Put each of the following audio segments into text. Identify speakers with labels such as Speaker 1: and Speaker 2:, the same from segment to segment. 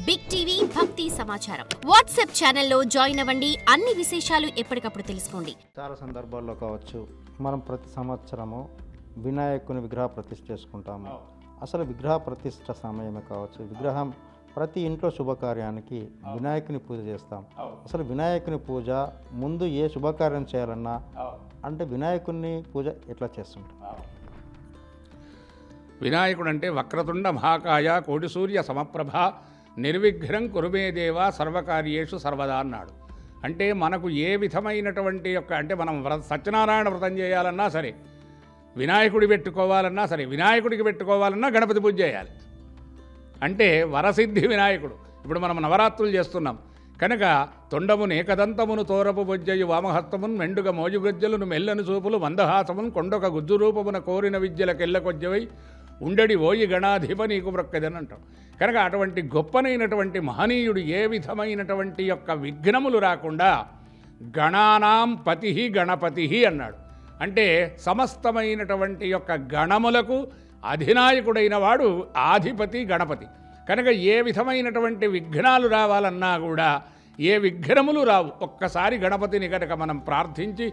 Speaker 1: Big TV భక్తి సమాచారం WhatsApp ఛానల్లో జాయిన్ అవ్వండి. అన్ని విశేషాలు ఎప్పటికప్పుడు తెలుసుకోండి.
Speaker 2: చాలా సందర్భాల్లో కావచ్చు మనం ప్రతి సంవత్సరము వినాయకుని విగ్రహ ప్రతిష్ఠ చేసుకుంటాము. అసలు విగ్రహ ప్రతిష్ఠ సమయమే కావచ్చు, విగ్రహం ప్రతి ఇంట్లో శుభకార్యానికి వినాయకుని పూజ చేస్తాం. అసలు వినాయకుని పూజ ముందు ఏ శుభకార్యం చేయాలన్నా అంటే వినాయకుని పూజ ఎట్లా చేస్తుంటాం?
Speaker 3: వినాయకుడు అంటే వక్రతుండ మహాకాయ కోటి సూర్య సమప్రభ నిర్విఘ్నం కురుమే దేవ సర్వకార్యేషు సర్వదా అన్నాడు. అంటే మనకు ఏ విధమైనటువంటి అంటే మనం సత్యనారాయణ వ్రతం చేయాలన్నా సరే, వినాయకుడి పెట్టుకోవాలన్నా సరే, వినాయకుడికి పెట్టుకోవాలన్నా గణపతి పూజ చేయాలి. అంటే వరసిద్ధి వినాయకుడు. ఇప్పుడు మనం నవరాత్రులు చేస్తున్నాం కనుక తొండమును ఏకదంతమును తోరపు బొజ్జయు వామహస్తమును మెండుగ మోజుగజ్జలును మెల్లని చూపులు మందహాసమును కొండొక గుజ్జు రూపమున కోరిన విద్యలకెళ్ళకొజ్జవై ఉండడి ఓయి గణాధిప నీకు ప్రొక్కదని అంటాం. కనుక అటువంటి గొప్పనైనటువంటి మహనీయుడు ఏ విధమైనటువంటి యొక్క విఘ్నములు రాకుండా గణానాం పతి గణపతి అన్నాడు. అంటే సమస్తమైనటువంటి యొక్క గణములకు అధినాయకుడైన వాడు ఆధిపతి గణపతి. కనుక ఏ విధమైనటువంటి విఘ్నాలు రావాలన్నా కూడా ఏ విఘ్నములు రావు. ఒక్కసారి గణపతిని కనుక మనం ప్రార్థించి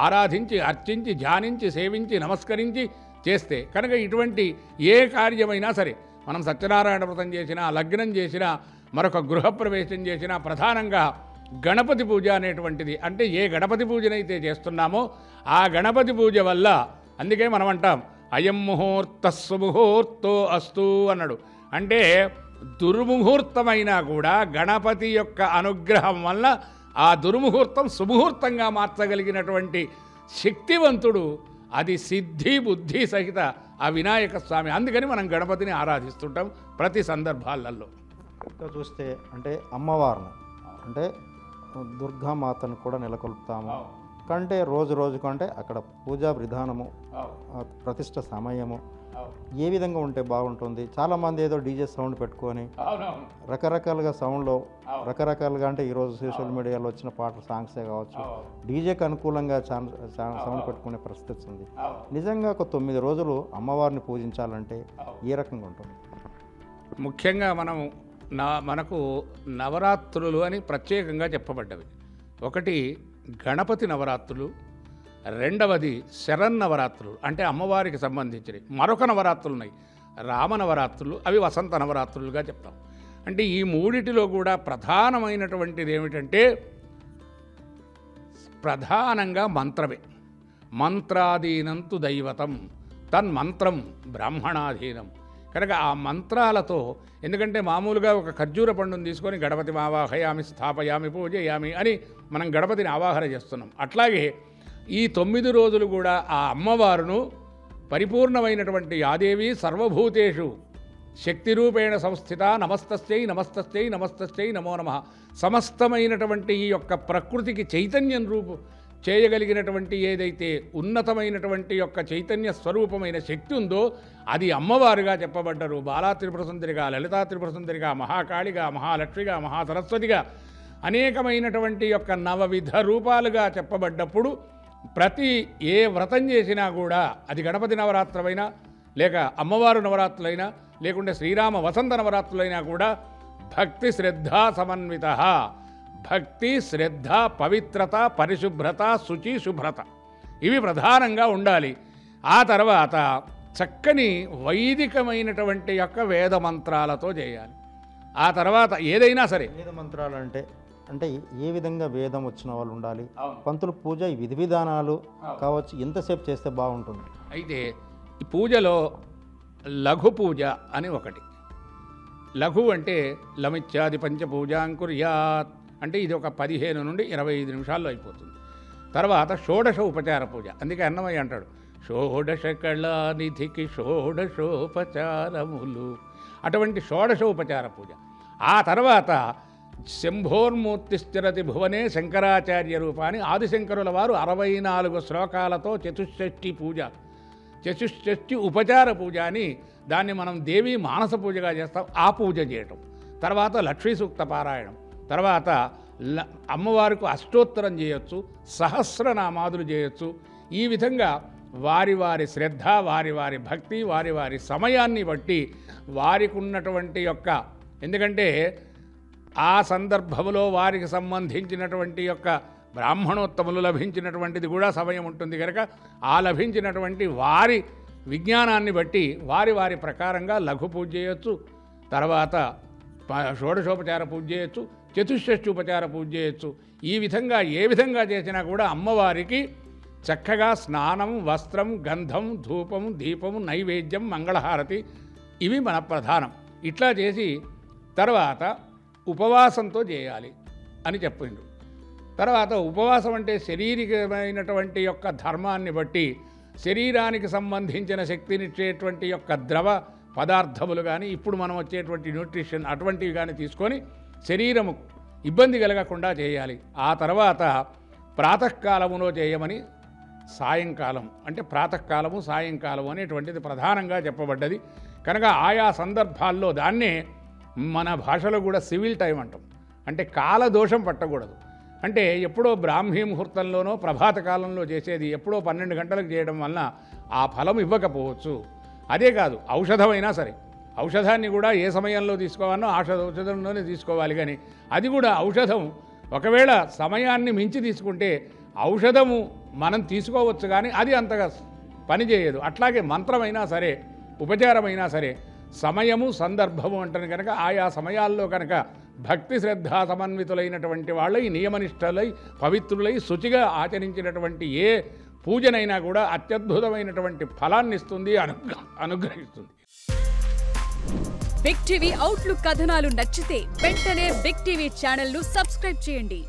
Speaker 3: ఆరాధించి అర్చించి ధ్యానించి సేవించి నమస్కరించి చేస్తే కనుక ఇటువంటి ఏ కార్యమైనా సరే, మనం సత్యనారాయణ వ్రతం చేసినా, లగ్నం చేసినా, మరొక గృహప్రవేశం చేసినా ప్రధానంగా గణపతి పూజ అనేటువంటిది, అంటే ఏ గణపతి పూజనైతే చేస్తున్నామో ఆ గణపతి పూజ వల్ల, అందుకే మనం అంటాం అయం ముహూర్త సుముహూర్తో అస్తు అన్నాడు. అంటే దుర్ముహూర్తమైనా కూడా గణపతి యొక్క అనుగ్రహం వల్ల ఆ దుర్ముహూర్తం సుముహూర్తంగా మార్చగలిగినటువంటి శక్తివంతుడు అది సిద్ధి బుద్ధి సహిత ఆ వినాయక స్వామి. అందుకని మనం గణపతిని ఆరాధిస్తుంటాం ప్రతి సందర్భాలలో.
Speaker 2: చూస్తే అంటే అమ్మవారిని అంటే దుర్గామాతను కూడా నెలకొల్పుతాము. కంటే రోజు రోజుకు అంటే అక్కడ పూజా విధానము, ప్రతిష్ట సమయము ఏ విధంగా ఉంటే బాగుంటుంది? చాలామంది ఏదో డీజే సౌండ్ పెట్టుకొని రకరకాలుగా సౌండ్లో రకరకాలుగా, అంటే ఈరోజు సోషల్ మీడియాలో వచ్చిన పాటలు సాంగ్సే కావచ్చు, డీజేకి అనుకూలంగా సౌండ్ పెట్టుకునే పరిస్థితి ఉంది. నిజంగా ఒక 9 రోజులు అమ్మవారిని పూజించాలంటే ఏ రకంగా ఉంటుంది?
Speaker 3: ముఖ్యంగా మనకు నవరాత్రులు అని ప్రత్యేకంగా చెప్పబడ్డవి. ఒకటి గణపతి నవరాత్రులు, రెండవది శరన్నవరాత్రులు అంటే అమ్మవారికి సంబంధించినవి. మరొక నవరాత్రులు ఉన్నాయి రామనవరాత్రులు, అవి వసంత నవరాత్రులుగా చెప్తాం. అంటే ఈ మూడిటిలో కూడా ప్రధానమైనటువంటిది ఏమిటంటే ప్రధానంగా మంత్రమే. మంత్రాధీనంతు దైవతం తన్మంత్రం బ్రాహ్మణాధీనం. కనుక ఆ మంత్రాలతో, ఎందుకంటే మామూలుగా ఒక ఖర్జూర పండును తీసుకొని గణపతి ఆవాహయామి స్థాపయామి పూజయామి అని మనం గణపతిని ఆవాహన చేస్తున్నాం. అట్లాగే ఈ 9 రోజులు కూడా ఆ అమ్మవారును పరిపూర్ణమైనటువంటి యాదేవి సర్వభూతేషు శక్తిరూపేణ సంస్థిత నమస్తస్యై నమస్తస్యై నమస్తస్యై నమో నమః. సమస్తమైనటువంటి ఈ యొక్క ప్రకృతికి చైతన్యం రూపు చేయగలిగినటువంటి ఏదైతే ఉన్నతమైనటువంటి యొక్క చైతన్య స్వరూపమైన శక్తి ఉందో అది అమ్మవారుగా చెప్పబడ్డరు. బాలా త్రిపుర సుందరిగా, లలితా త్రిపుర సుందరిగా, మహాకాళిగా, మహాలక్ష్మిగా, మహాసరస్వతిగా అనేకమైనటువంటి యొక్క 9 విధ రూపాలుగా చెప్పబడ్డప్పుడు ప్రతి ఏ వ్రతం చేసినా కూడా అది గణపతి నవరాత్రులైనా లేక అమ్మవారు నవరాత్రులైనా లేకుంటే శ్రీరామ వసంత నవరాత్రులైనా కూడా భక్తి శ్రద్ధ సమన్విత, భక్తి శ్రద్ధ పవిత్రత పరిశుభ్రత శుచి శుభ్రత ఇవి ప్రధానంగా ఉండాలి. ఆ తర్వాత చక్కని వైదికమైనటువంటి యొక్క వేద మంత్రాలతో చేయాలి. ఆ తర్వాత ఏదైనా సరే
Speaker 2: వేద మంత్రాలు అంటే ఏ విధంగా వేదం వచ్చిన వాళ్ళు ఉండాలి, పంతులు పూజ విధి విధానాలు కావచ్చు, ఎంతసేపు చేస్తే బాగుంటుంది?
Speaker 3: అయితే ఈ పూజలో లఘు పూజ అని ఒకటి. లఘు అంటే లమిత్యాది పంచపూజాంకుర్యాత్ అంటే ఇది ఒక 15 నుండి 25 నిమిషాల్లో అయిపోతుంది. తర్వాత షోడశ ఉపచార పూజ. అందుకే అన్నమయ్య అంటాడు షోడశ కళానిధికి షోడశోపచారములు. అటువంటి షోడశ ఉపచార పూజ. ఆ తర్వాత శంభోర్మూర్తిశ్చరతి భువనే శంకరాచార్య రూపాన్ని ఆదిశంకరుల వారు 64 శ్లోకాలతో చతుషష్ఠి పూజ, చతుషష్ఠి ఉపచార పూజ అని దాన్ని మనం దేవి మానస పూజగా చేస్తాం. ఆ పూజ చేయటం, తర్వాత లక్ష్మీ సూక్త పారాయణం, తర్వాత అమ్మవారికి అష్టోత్తరం చేయొచ్చు, సహస్రనామాదులు చేయొచ్చు. ఈ విధంగా వారి వారి శ్రద్ధ, వారి వారి భక్తి, వారి వారి సమయాన్ని బట్టి వారికి ఉన్నటువంటి యొక్క, ఎందుకంటే ఆ సందర్భంలో వారికి సంబంధించినటువంటి యొక్క బ్రాహ్మణోత్తములు లభించినటువంటిది కూడా సమయం ఉంటుంది కనుక ఆ లభించినటువంటి వారి విజ్ఞానాన్ని బట్టి వారి వారి ప్రకారంగా లఘు పూజ చేయొచ్చు, తర్వాత షోడశోపచార పూజ చేయొచ్చు, చతుషష్ఠోపచార పూజ చేయొచ్చు. ఈ విధంగా ఏ విధంగా చేసినా కూడా అమ్మవారికి చక్కగా స్నానం, వస్త్రం, గంధం, ధూపం, దీపం, నైవేద్యం, మంగళహారతి ఇవి మన ప్రధానం. ఇట్లా చేసి తర్వాత ఉపవాసంతో చేయాలి అని చెప్పిండు. తర్వాత ఉపవాసం అంటే శారీరకమైనటువంటి యొక్క ధర్మాన్ని బట్టి శరీరానికి సంబంధించిన శక్తినిచ్చేటువంటి యొక్క ద్రవ పదార్థములు కానీ ఇప్పుడు మనం వచ్చేటువంటి న్యూట్రిషన్ అటువంటివి కానీ తీసుకొని శరీరము ఇబ్బంది కలగకుండా చేయాలి. ఆ తర్వాత ప్రాతకాలములో చేయమని సాయంకాలం అంటే ప్రాతకాలము సాయంకాలము అనేటువంటిది ప్రధానంగా చెప్పబడ్డది కనుక ఆయా సందర్భాల్లో దాన్నే మన భాషలో కూడా సివిల్ టైం అంటాం. అంటే కాలదోషం పట్టకూడదు. అంటే ఎప్పుడో బ్రాహ్మీ ముహూర్తంలోనో ప్రభాత కాలంలో చేసేది ఎప్పుడో 12 గంటలకు చేయడం వలన ఆ ఫలం ఇవ్వకపోవచ్చు. అదే కాదు ఔషధమైనా సరే ఔషధాన్ని కూడా ఏ సమయంలో తీసుకోవాలో ఔషధంలోనే తీసుకోవాలి. కానీ అది కూడా ఔషధం ఒకవేళ సమయాన్ని మించి తీసుకుంటే ఔషధము మనం తీసుకోవచ్చు కానీ అది అంతగా పనిచేయదు. అట్లాగే మంత్రమైనా సరే ఉపచారమైనా సరే సమయము సందర్భము అంటారు కనుక ఆయా సమయాల్లో కనుక భక్తి శ్రద్ధా సమన్వితులైనటువంటి వాళ్ళై నియమనిష్టలై పవిత్రులై శుచిగా ఆచరించినటువంటి ఏ పూజనైనా కూడా అత్యద్భుతమైనటువంటి ఫలాన్ని ఇస్తుంది, అనుగ్రహిస్తుంది.
Speaker 4: బిగ్ టీవీ అవుట్లుక్ కథనాలు నచ్చితే వెంటనే బిగ్ టీవీ ఛానల్ ను సబ్స్క్రైబ్ చేయండి.